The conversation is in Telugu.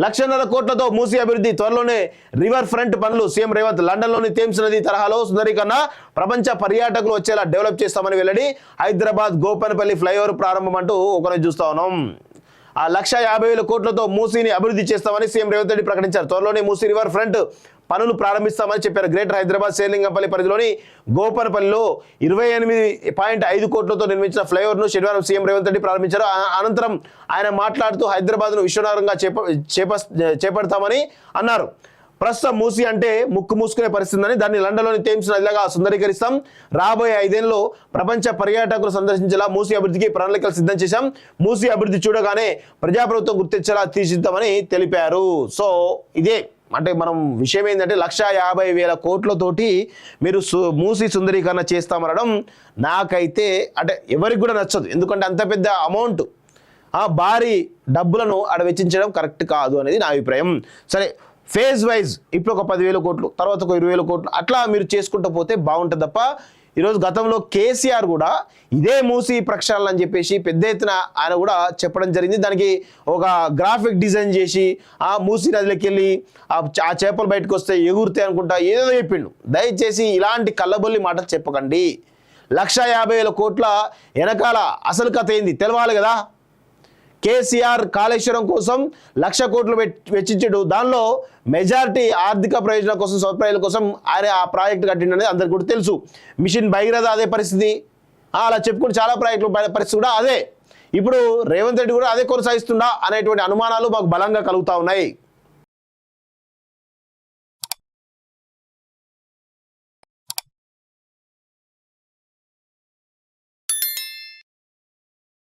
1,00,000 కోట్లతో మూసీ అభివృద్ధి, త్వరలోనే రివర్ ఫ్రంట్ పనులు. సీఎం రేవంత్ లండన్లోని థేమ్స్ నది తరహాలో సుందరీకరణ, ప్రపంచ పర్యాటకులు వచ్చేలా డెవలప్ చేస్తామని వెల్లడి. హైదరాబాద్ గోపనపల్లి ఫ్లైఓవర్ ప్రారంభం అంటూ ఒకరోజు చూస్తా ఉన్నాం. ఆ 1,50,000 కోట్లతో మూసీని అభివృద్ధి చేస్తామని సీఎం రేవంత్ రెడ్డి ప్రకటించారు. త్వరలోనే మూసీ రివర్ ఫ్రంట్ పనులు ప్రారంభిస్తామని చెప్పారు. గ్రేటర్ హైదరాబాద్ శేర్లింగంపల్లి పరిధిలోని గోపనపల్లిలో 28.5 కోట్లతో నిర్మించిన ఫ్లైఓవర్ను శనివారం సీఎం రేవంత్ రెడ్డి ప్రారంభించారు. అనంతరం ఆయన మాట్లాడుతూ హైదరాబాద్ను విశ్వనగరంగా చేపడతామని అన్నారు. ప్రస్తుతం మూసీ అంటే ముక్కు మూసుకునే పరిస్థితి ఉందని, దాన్ని లండన్లోని థేమ్స్ నదిలాగా సుందరీకరిస్తాం. రాబోయే 5 ఏళ్లలో ప్రపంచ పర్యాటకులు సందర్శించేలా మూసీ అభివృద్ధికి ప్రణాళికలు సిద్ధం చేశాం. మూసీ అభివృద్ధి చూడగానే ప్రజాప్రభుత్వం గుర్తించేలా తీర్చిద్దామని తెలిపారు. సో ఇదే అంటే మనం విషయం ఏంటంటే 1,50,000 కోట్లతోటి మీరు మూసీ సుందరీకరణ చేస్తామనడం నాకైతే అంటే ఎవరికి కూడా నచ్చదు. ఎందుకంటే అంత పెద్ద అమౌంట్, భారీ డబ్బులను ఆడ వెచ్చించడం కరెక్ట్ కాదు అనేది నా అభిప్రాయం. సరే, ఫేజ్ వైజ్ ఇప్పుడు ఒక 10,000 కోట్లు, తర్వాత ఒక 20,000 కోట్లు, అట్లా మీరు చేసుకుంటూ పోతే బాగుంటుంది తప్ప. ఈరోజు గతంలో కేసీఆర్ కూడా ఇదే మూసీ ప్రక్షాళన అని చెప్పేసి పెద్ద ఎత్తున ఆయన కూడా చెప్పడం జరిగింది. దానికి ఒక గ్రాఫిక్ డిజైన్ చేసి ఆ మూసీ నదిలోకి వెళ్ళి ఆ చేపలు బయటకు వస్తే ఎగురుతాయి అనుకుంటా ఏదో చెప్పిండు. దయచేసి ఇలాంటి కళ్ళబొల్లి మాటలు చెప్పకండి. 1,50,000 కోట్ల వెనకాల అసలు కథ ఏంది తెలవాలి కదా. కేసీఆర్ కాళేశ్వరం కోసం 1,00,000 కోట్లు వెచ్చించాడు. దానిలో మెజారిటీ ఆర్థిక ప్రయోజనం కోసం, సౌకర్యాల కోసం ఆయన ఆ ప్రాజెక్టు కట్టిండనేది అందరికీ కూడా తెలుసు. మిషన్ భగీరథ అదే పరిస్థితి. అలా చెప్పుకుని చాలా ప్రాజెక్టుల పరిస్థితి కూడా అదే. ఇప్పుడు రేవంత్ రెడ్డి కూడా అదే కొనసాగిస్తుందా అనేటువంటి అనుమానాలు మాకు బలంగా కలుగుతూ ఉన్నాయి.